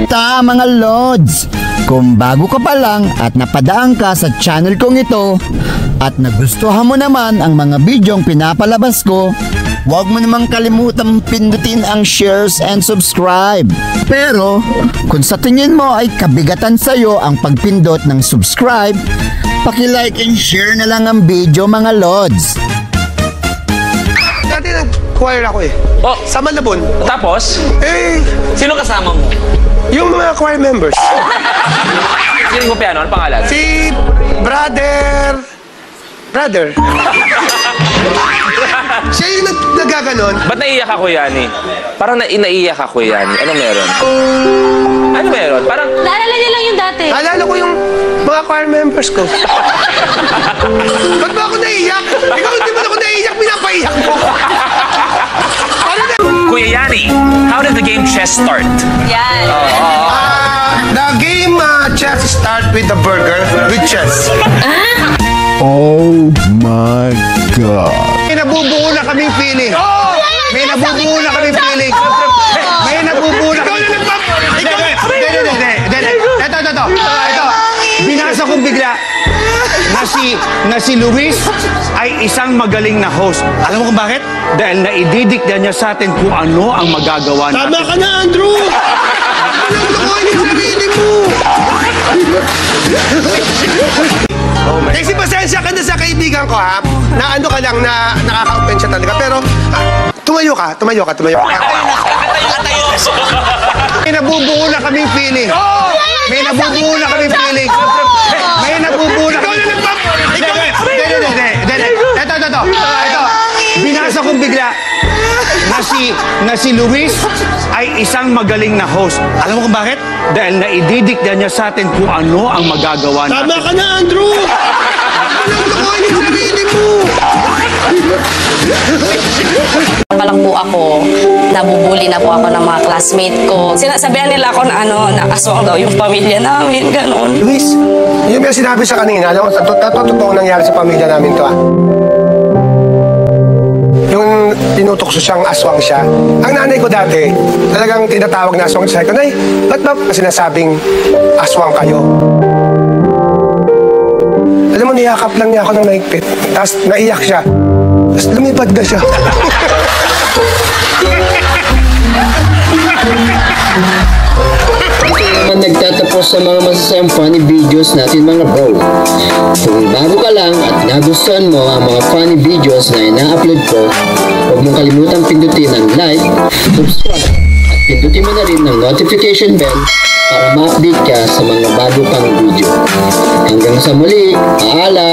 Ta mga Lods, kung bago ka pa lang at napadaan ka sa channel kong ito at nagustuhan mo naman ang mga bidyong pinapalabas ko, huwag mo namang kalimutang pindutin ang shares and subscribe. Pero kung sa tingin mo ay kabigatan sa'yo ang pagpindot ng subscribe, paki-like and share na lang ang video mga Lods. Dati nag-choir ako eh. Oh, Sa Malabon. tapos? Eh, Sino kasama mo? yung mga choir members. Sino mo piano? Ano pangalan? Si Brother. Siya yung nagaganon. Ba't naiiyak ako, Yani? Parang naiiyak ako, Yani. Ano meron? Ano meron? Parang... Naalala niyo lang yung dati. Alala ko yung mga choir members ko. Ba't ba ako naiiyak? Ikaw hindi mo ako naiiyak, pinapaiyak mo. Kuya Yani, how did the game chess start? Yan. The game chess start with the burger with chess. Oh my God. May nabubuo na kaming feeling. May nabubuo na kaming feeling. May nabubuo na kaming feeling. Ito. Binasa kong bigla na si Luis ay isang magaling na host. Alam mo kung bakit? Dahil naididikta niya sa atin kung ano ang magagawa natin. Tama ka na, Andrew! Alam mo sarili mo! Kasi pasensya ka na sa kaibigan ko, ha? Na ano ka lang, na nakaka-open siya talaga. Pero, tumayo ka. May nabubuo na kaming feeling. May nabubuo na kaming feeling. May nabubuo na kaming feeling. Ito. Binasa kong bigla na si Luis ay isang magaling na host. Alam mo kung bakit? Dahil naididikta niya sa atin kung ano ang magagawa natin. Tama ka na, Andrew! Alam mo sarili mo! Palang po ako, nabubuli na po ako ng mga classmate ko. Sinasabihan nila ako na nakaswang daw yung pamilya namin, gano'n. Luis, yun yung sinabi sa kanina. Alam mo, totoong nangyari sa pamilya namin to, Yung tinutokso siyang aswang siya. Ang nanay ko dati, talagang tinatawag na aswang siya. Nay, ba't ba sinasabing aswang kayo? Alam mo, niyakap lang niya ako ng naigpit. Tapos naiyak siya. Tapos lumipad na siya. Naman nagtatapos sa mga masasayang funny videos natin mga bro. Kung bago ka lang at nagustuhan mo ang mga funny videos na ina-upload ko, huwag mong kalimutang pindutin ang like, subscribe, at pindutin mo na rin ang notification bell para ma-update ka sa mga bago pang video. Hanggang sa muli, paalam!